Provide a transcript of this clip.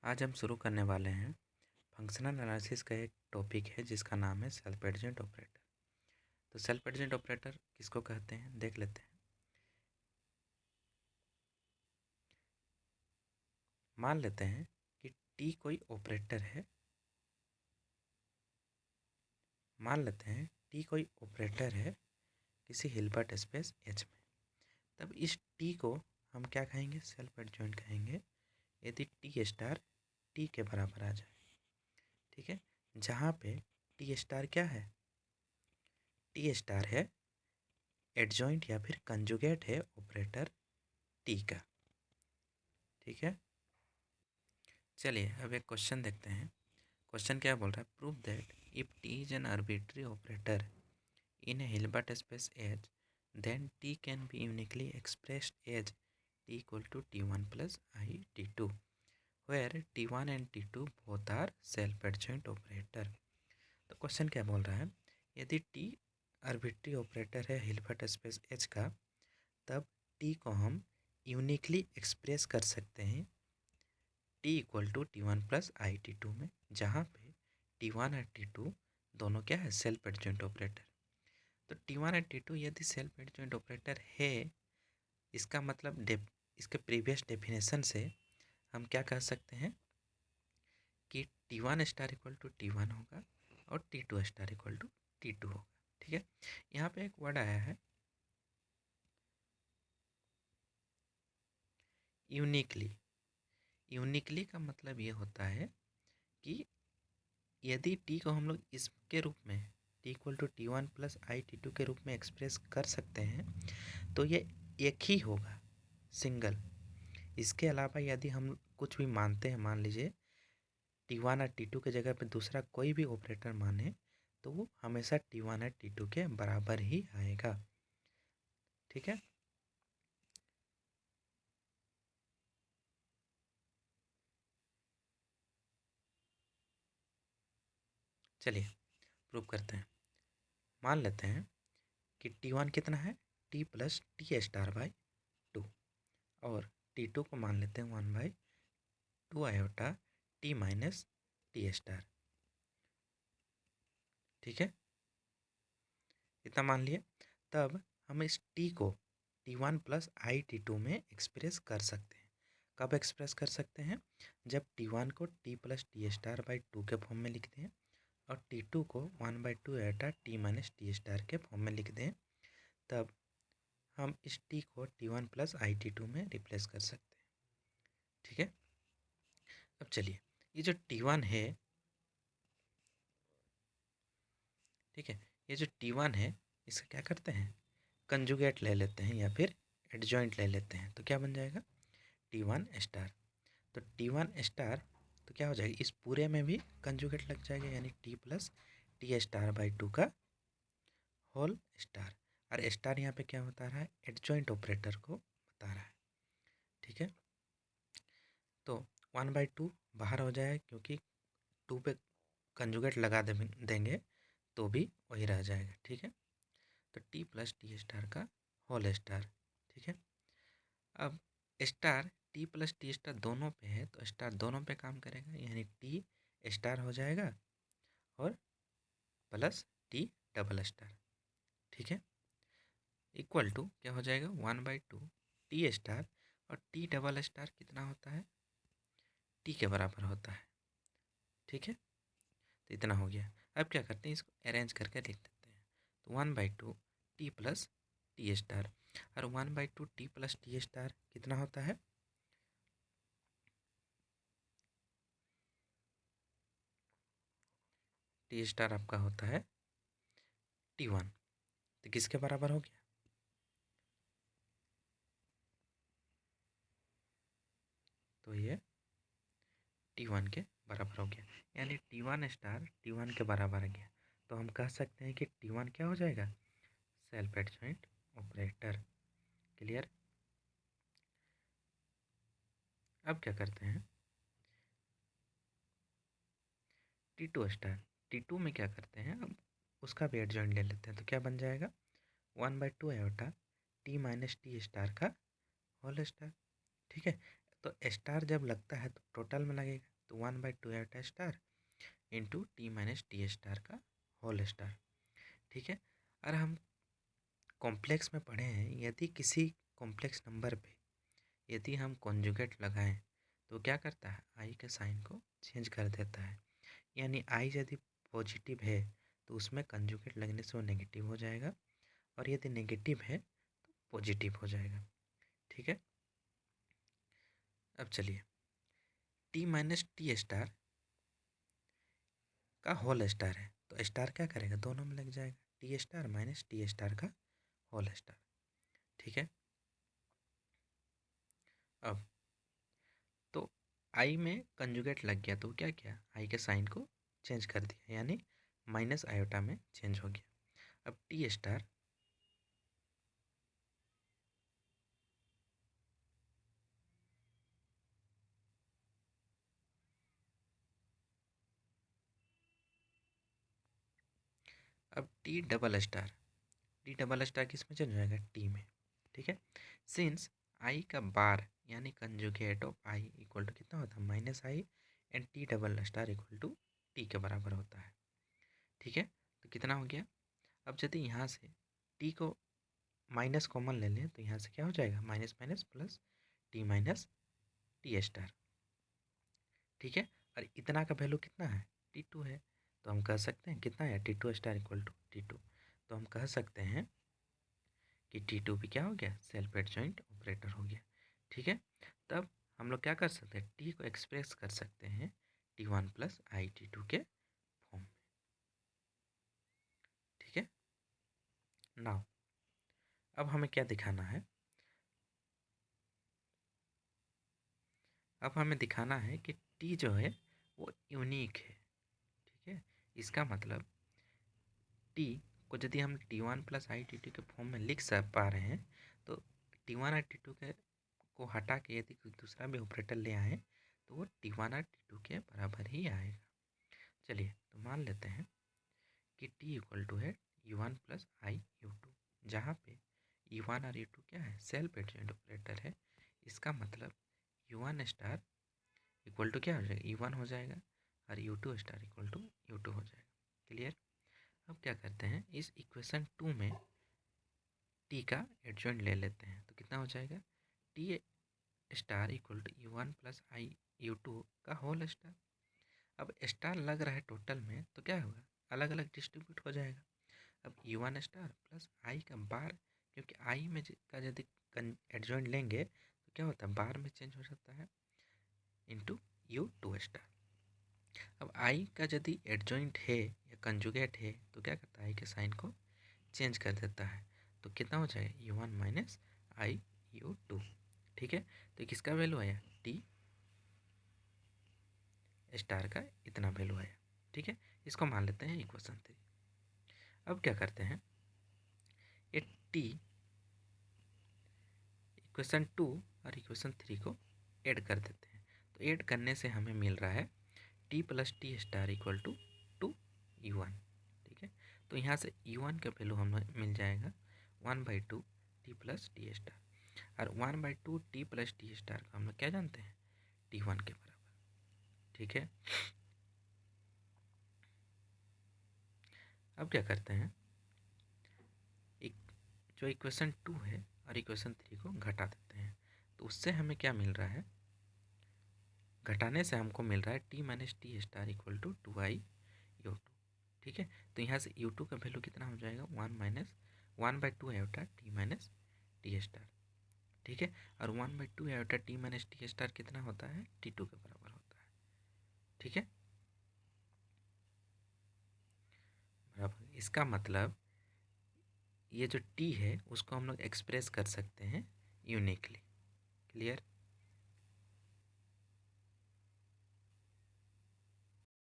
आज हम शुरू करने वाले हैं फंक्शनल एनालिसिस का एक टॉपिक है जिसका नाम है सेल्फ एडजेंट ऑपरेटर। तो सेल्फ एडजेंट ऑपरेटर किसको कहते हैं देख लेते हैं। मान लेते हैं कि टी कोई ऑपरेटर है। मान लेते हैं टी कोई ऑपरेटर है किसी हिल्बर्ट स्पेस एच में। तब इस टी को हम क्या कहेंगे, सेल्फ एडजेंट कहेंगे यदि टी स्टार टी के बराबर आ जाए। ठीक है, जहाँ पे टी स्टार क्या है, टी स्टार है एडजॉइंट या फिर कंजुगेट है ऑपरेटर टी का। ठीक है, चलिए अब एक क्वेश्चन देखते हैं। क्वेश्चन क्या बोल रहा है, prove that if T is an arbitrary operator in a Hilbert space H then T can be uniquely expressed as T equal to T1 plus i T2 where T1 and T2 both are self adjoint operator. तो question क्या बोल रहा है, यदि T arbitrary operator है Hilbert space H का, तब T को हम यूनिकली एक्सप्रेस कर सकते हैं T equal to T1 plus i T2 में, जहाँ पे T1 और T2 दोनों क्या है, सेल्फ एडजॉइंट ऑपरेटर। तो T1 और T2 यदि सेल्फ एडजॉइंट ऑपरेटर है, इसका मतलब इसके प्रीवियस डेफिनेशन से हम क्या कह सकते हैं कि T1 star equal to T1 होगा और T2 star equal to T2 होगा। ठीक है, यहाँ पे एक वर्ड आया है यूनिकली। यूनिकली का मतलब ये होता है कि यदि टी को हम लोग इसके रूप में T equal to T1 plus i T2 के रूप में एक्सप्रेस कर सकते हैं, तो ये एक ही होगा, सिंगल। इसके अलावा यदि हम कुछ भी मानते हैं, मान लीजिए T1 और T2 के जगह पे दूसरा कोई भी ऑपरेटर माने, तो वो हमेशा T1 और T2 के बराबर ही आएगा। ठीक है, चलिए प्रूव करते हैं। मान लेते हैं कि T1 कितना है, T plus T star by 2, और T2 को मान लेते हैं 1/2 iota T minus T star. ठीक है, इतना मान लिया। तब हम इस टी को T1 प्लस आई T2 में एक्सप्रेस कर सकते हैं। कब एक्सप्रेस कर सकते हैं, जब T1 को T plus T star by 2 के फॉर्म में लिख दें और T2 को 1/2 iota T minus T star के फॉर्म में लिख दें, तब हम इस टी को T1 प्लस आई T2 में रिप्लेस कर सकते हैं। ठीक है, अब चलिए ये जो T1 है, ठीक है, ये जो T1 है इसका क्या करते हैं, कंजुगेट ले लेते हैं या फिर एडजॉइंट ले लेते हैं। तो क्या बन जाएगा, T1 स्टार। तो T1 स्टार तो क्या हो जाएगा, इस पूरे में भी कंजुगेट लग जाएगा, यानी T plus T star by 2 का होल स्टार। और स्टार यहाँ पे क्या बता रहा है, एडजॉइंट ऑपरेटर को बता रहा है। ठीक है, तो 1/2 बाहर हो जाए क्योंकि 2 पे कंजुगेट लगा देंगे तो भी वही रह जाएगा। ठीक है, तो T प्लस टी स्टार का होल स्टार। ठीक है, अब star T plus T star दोनों पे है तो स्टार दोनों पे काम करेगा, यानी T स्टार हो जाएगा और प्लस T डबल स्टार। ठीक है, इक्वल टू क्या हो जाएगा, 1/2 टी स्टार, और T डबल स्टार कितना होता है, T के बराबर होता है। ठीक है, तो इतना हो गया। अब क्या करते हैं, इसको अरेंज करके लिख देते हैं। तो 1/2 टी प्लस टी स्टार, और 1/2 टी प्लस टी स्टार कितना होता है, टी स्टार आपका होता है T1। तो किसके बराबर हो गया, तो ये T1 के बराबर हो गया, यानी T1 स्टार T1 के बराबर आ गया। तो हम कह सकते हैं कि T1 क्या हो जाएगा, सेल्फ एडजॉइंट ऑपरेटर। क्लियर। अब क्या करते हैं, T2 स्टार, T2 में क्या करते हैं, अब उसका भी एडजॉइंट ले लेते हैं। तो क्या बन जाएगा, 1/2 iota T minus T star का होल स्टार। ठीक है, तो स्टार जब लगता है तो टोटल में लगेगा, तो 1/2 iota star into T minus T star का होल स्टार। ठीक है, और हम कॉम्प्लेक्स में पढ़े हैं, यदि किसी कॉम्प्लेक्स नंबर पे यदि हम कॉन्जुगेट लगाएं तो क्या करता है, आई के साइन को चेंज कर देता है। यानी आई यदि पॉजिटिव है तो उसमें कंजुगेट लगने से वो नेगेटिव हो जाएगा, और यदि नेगेटिव है तो पॉजिटिव हो जाएगा। ठीक है, अब चलिए टी माइनस टी स्टार का होल स्टार है तो स्टार क्या करेगा, दोनों में लग जाएगा, T star minus T star का होल स्टार। ठीक है, अब तो आई में कंजुगेट लग गया तो क्या किया, आई के साइन को चेंज कर दिया, यानी माइनस आयोटा में चेंज हो गया। अब टी स्टार अब टी डबल स्टार किस में चेंज हो जाएगा, टी में। ठीक है, सिंस आई का बार यानी conjugate of i equal to कितना होता है, minus i, and T double star equal to T के बराबर होता है। ठीक है, तो कितना हो गया, अब यदि यहाँ से टी को माइनस कॉमन ले लें तो यहाँ से क्या हो जाएगा, minus minus plus T minus T star. ठीक है, और इतना का वैल्यू कितना है, T2 है, तो हम कह सकते हैं कितना है, T2 star equal to T2। तो हम कह सकते हैं कि T2 भी क्या हो गया, सेल्फ एडजॉइंट ऑपरेटर हो गया। ठीक है, तब हम लोग क्या कर सकते हैं, टी को एक्सप्रेस कर सकते हैं T1 प्लस आई T2 के फॉर्म में। ठीक है, नाउ अब हमें क्या दिखाना है, अब हमें दिखाना है कि टी जो है वो यूनिक है। ठीक है, इसका मतलब टी को यदि हम T1 प्लस आई T2 के फॉर्म में लिख पा रहे हैं तो T1 और T2 के को हटा के यदि कोई दूसरा भी ऑपरेटर ले आए तो वो T1 और T2 के बराबर ही आएगा। चलिए तो मान लेते हैं कि T इक्वल टू है U1 प्लस आई U2, जहाँ पे U1 और U2 क्या है, सेल्फ एडजॉइंट ऑपरेटर है। इसका मतलब U1 स्टार इक्वल टू क्या हो जाएगा, U1 हो जाएगा, और U2 star equal to U2 हो जाएगा। क्लियर, अब क्या करते हैं, इस इक्वेशन 2 में टी का एडजॉइंट ले लेते हैं तो कितना हो जाएगा, T star equal to U1 plus i U2 का होल स्टार। अब स्टार लग रहा है टोटल में तो क्या होगा, अलग अलग डिस्ट्रीब्यूट हो जाएगा। अब U1 स्टार प्लस आई का बार, क्योंकि आई में का यदि एडजॉइंट लेंगे तो क्या होता है, बार में चेंज हो जाता है, इंटू U2 स्टार। अब आई का यदि एडजॉइंट है या कंजुगेट है तो क्या करता है, आई के साइन को चेंज कर देता है, तो कितना हो जाएगा, U1 माइनस आई U2। ठीक है, तो किसका वैल्यू आया, टी स्टार का इतना वैल्यू आया। ठीक है, इसको मान लेते हैं इक्वेशन 3। अब क्या करते हैं, ये टी इक्वेशन 2 और इक्वेशन 3 को ऐड कर देते हैं, तो ऐड करने से हमें मिल रहा है T plus T star equal to two U1। ठीक है, तो यहाँ से U1 का वैल्यू हमें मिल जाएगा 1/2 टी प्लस टी स्टार, और 1/2 टी प्लस टी स्टार को हम लोग क्या जानते हैं, T1 के बराबर। ठीक है, अब क्या करते हैं, एक जो इक्वेशन 2 है और इक्वेशन 3 को घटा देते हैं, तो उससे हमें क्या मिल रहा है, घटाने से हमको मिल रहा है T minus T star equal to 2i U2। ठीक है, तो यहाँ से U2 का वैल्यू कितना हो जाएगा, 1/2 iota T minus T star. ठीक है, और 1/2 iota T minus T star कितना होता है, T2 के बराबर होता है। ठीक है, बराबर, इसका मतलब ये जो टी है उसको हम लोग एक्सप्रेस कर सकते हैं यूनिकली। क्लियर,